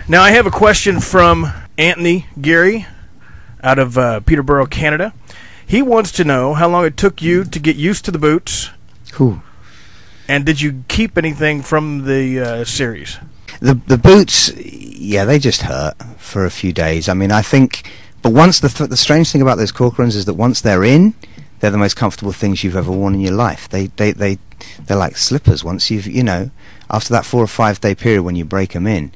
Now, I have a question from Anthony Geary out of Peterborough, Canada. He wants to know how long it took you to get used to the boots. Cool. And did you keep anything from the series? The boots, yeah, they just hurt for a few days. I mean, I think, but once the strange thing about those cork runs is that once they're in, they're the most comfortable things you've ever worn in your life. They're like slippers. Once you've, after that 4 or 5 day period when you break them in,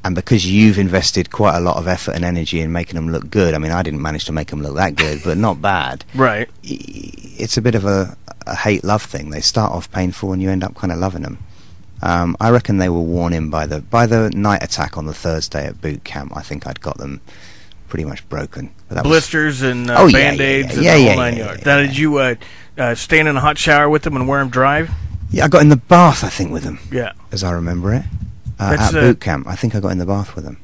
and because you've invested quite a lot of effort and energy in making them look good. I mean, I didn't manage to make them look that good, but not bad. Right. It's a bit of a hate-love thing. They start off painful and you end up kind of loving them. I reckon they were worn in by the night attack on the Thursday at boot camp. I think I'd got them pretty much broken. But blisters and Band-Aids and the whole 9 yards. Now, did you stand in a hot shower with them and wear them dry? Yeah, I got in the bath, I think, with them. Yeah. As I remember it. At boot camp. I think I got in the bath with them.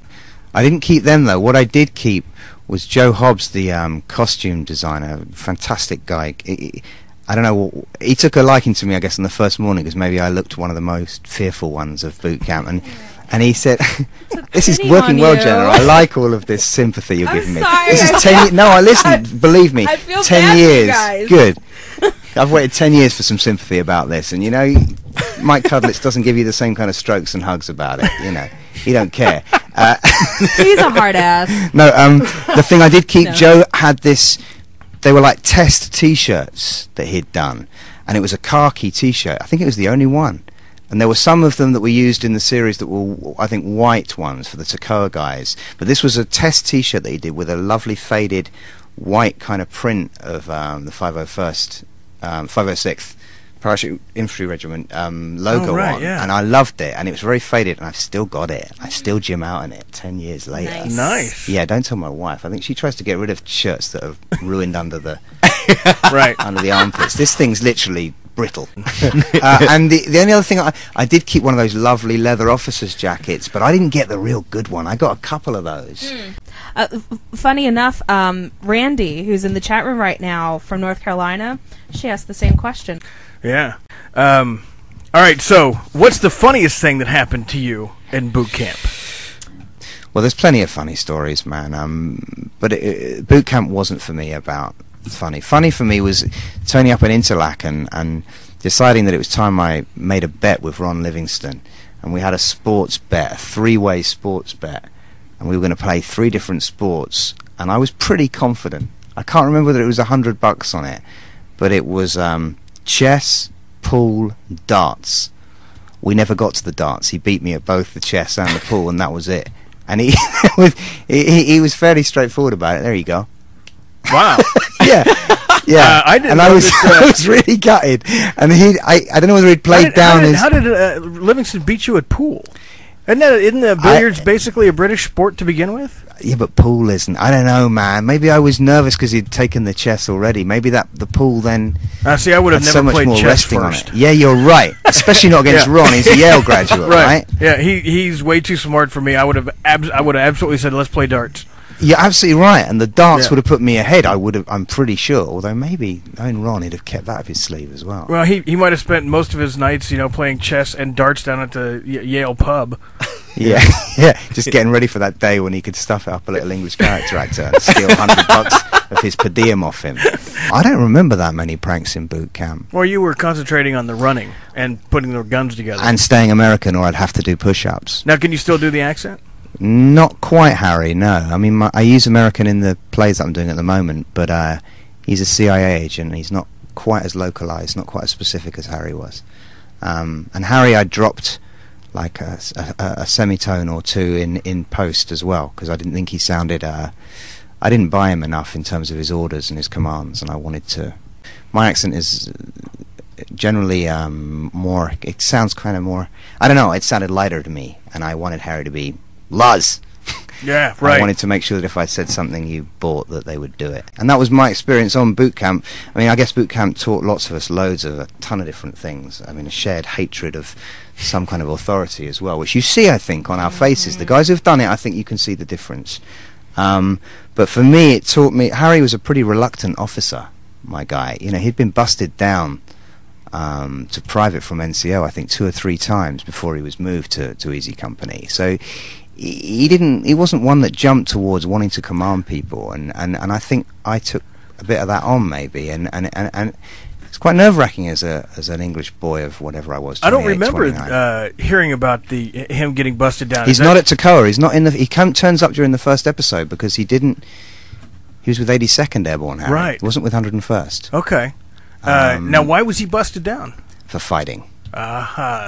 I didn't keep them, though. What I did keep was Joe Hobbs, the costume designer. Fantastic guy. I don't know, he took a liking to me, I guess, on the first morning, because maybe I looked one of the most fearful ones of boot camp, and he said, "This is working well, Jenna. I like all of this sympathy you're giving me. This is 10 years. No, I listen. Believe me, I feel 10 bad years. for you guys. Good. I've waited 10 years for some sympathy about this, and Mike Cudlitz doesn't give you the same kind of strokes and hugs about it. He don't care. He's a hard ass. No, the thing I did keep, Joe had this. They were like test T-shirts that he'd done, and it was a khaki T-shirt. I think it was the only one. And there were some of them that were used in the series that were, I think, white ones for the Takoa guys. But this was a test T-shirt that he did with a lovely faded white kind of print of the 506th Parachute Infantry Regiment logo on. Yeah. And I loved it, and it was very faded, and I've still got it. I still gym out in it 10 years later. Nice. Yeah, don't tell my wife. I think she tries to get rid of shirts that are ruined under the under the armpits. This thing's literally brittle. And the only other thing, I did keep one of those lovely leather officers' jackets, but I didn't get the real good one. I got a couple of those. Funny enough, Randy, who's in the chat room right now from North Carolina, she asked the same question. Yeah. All right, so what's the funniest thing that happened to you in boot camp? Well, there's plenty of funny stories, man. But boot camp wasn't for me about funny. Funny for me was turning up in Interlaken and deciding that it was time I made a bet with Ron Livingston. And we had a sports bet, a 3-way sports bet. And we were going to play 3 different sports. And I was pretty confident. I can't remember whether it was $100 on it. But it was chess, pool, darts. We never got to the darts. He beat me at both the chess and the pool, and that was it. And he was fairly straightforward about it. There you go. Wow. Yeah. I didn't. And I was really gutted. And I don't know whether he'd played down his. How did Livingston beat you at pool? Isn't the billiards basically a British sport to begin with? Yeah, but pool isn't. I don't know, man. Maybe I was nervous because he'd taken the chess already. Maybe the pool then. See, I would have never played chess first. Yeah, you're right. Especially not against Ron. He's a Yale graduate, right? Yeah, he's way too smart for me. I would have absolutely said, let's play darts. You're absolutely right, and the darts would have put me ahead. I'm pretty sure. Although maybe knowing Ron, he'd have kept that up his sleeve as well. Well, he might have spent most of his nights, playing chess and darts down at the Yale pub. Yeah, just getting ready for that day when he could stuff up a little English character actor and steal $100 of his per diem off him. I don't remember that many pranks in boot camp. Well, you were concentrating on the running and putting the guns together. And staying American, or I'd have to do push-ups. Now, can you still do the accent? Not quite, Harry, no. I mean, I use American in the plays that I'm doing at the moment, but he's a CIA agent. He's not quite as localized, not quite as specific as Harry was. And Harry, I dropped like a semitone or two in post as well, because I didn't think he sounded. I didn't buy him enough in terms of his orders and his commands, and I wanted to. My accent is generally more. It sounds kind of more. I don't know. It sounded lighter to me, and I wanted Harry to be Luz. Yeah, right. I wanted to make sure that if I said something you bought, that they would do it. And that was my experience on boot camp. I mean, I guess boot camp taught lots of us loads of a ton of different things. I mean, a shared hatred of some kind of authority as well, which you see, I think, on our faces. The guys who've done it, I think you can see the difference. But for me, it taught me. Harry was a pretty reluctant officer, my guy. He'd been busted down to private from NCO, I think 2 or 3 times before he was moved to Easy Company. So he wasn't one that jumped towards wanting to command people, and I think I took a bit of that on maybe, and it's quite nerve-wracking as an English boy of whatever I was. I don't 28, remember 29. hearing about him getting busted down. He's not at Toccoa. He's not in the. He turns up during the first episode because he didn't. He was with 82nd Airborne, Harry. Right. He wasn't with 101st. Okay. Now, why was he busted down? For fighting.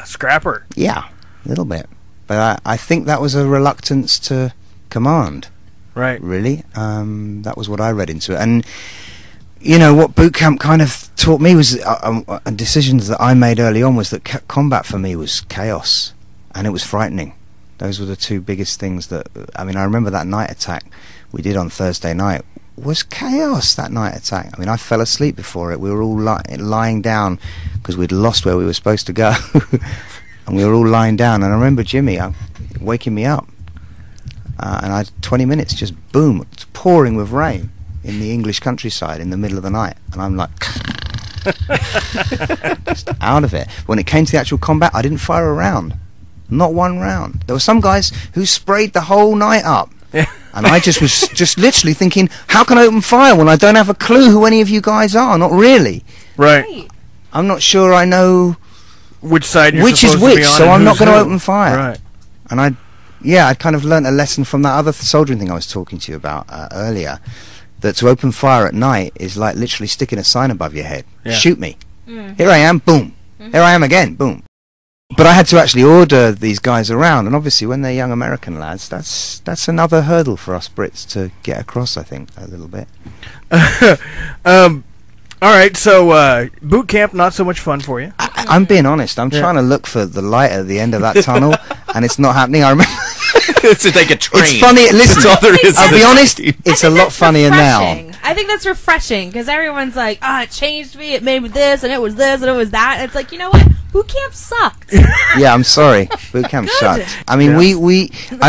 Scrapper. Yeah, a little bit. But I think that was a reluctance to command. Right. Really. That was what I read into it. And, what boot camp kind of taught me was, decisions that I made early on was that combat for me was chaos. And it was frightening. Those were the two biggest things that, I remember that night attack we did on Thursday night was chaos, that night attack. I fell asleep before it. We were all lying down because we'd lost where we were supposed to go. And we were all lying down. And I remember Jimmy waking me up. And I had 20 minutes, just boom, it's pouring with rain in the English countryside in the middle of the night. And I'm like, just out of it. When it came to the actual combat, I didn't fire a round. Not one round. There were some guys who sprayed the whole night up. And I just was just literally thinking, how can I open fire when I don't have a clue who any of you guys are? Not really. Right. I'm not sure I know which side you're which is supposed to be which, on so and I'm not who's going to who. open fire. Right. And I'd kind of learnt a lesson from that other soldiering thing I was talking to you about earlier, that to open fire at night is like literally sticking a sign above your head. Yeah. Shoot me. Here I am, boom. Here I am again, boom. But I had to actually order these guys around, and obviously when they're young American lads, that's another hurdle for us Brits to get across, I think, a little bit. All right, so boot camp, not so much fun for you. I'm being honest. I'm trying to look for the light at the end of that tunnel, and it's not happening. I remember. It's like a train. It's funny. Listen, That's all there is. I'll be honest. It's a lot funnier now. I think that's refreshing because everyone's like, it changed me. It made me this, and it was this, and it was that. And it's like, you know what? Boot camp sucked. Yeah, I'm sorry. Boot camp sucked. I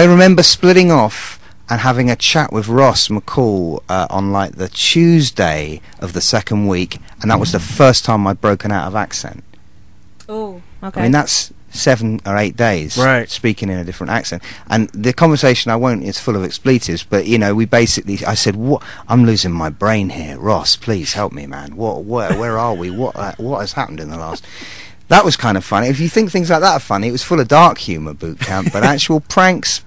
remember splitting off and having a chat with Ross McCall on like the Tuesday of the second week, and that was the first time I'd broken out of accent. Oh, okay. That's 7 or 8 days speaking in a different accent, and the conversation is full of expletives, but I said, what, I'm losing my brain here, Ross, please help me, man. Where are we? What has happened in the last? That was kind of funny. If you think things like that are funny, it was full of dark humour, boot camp, but actual pranks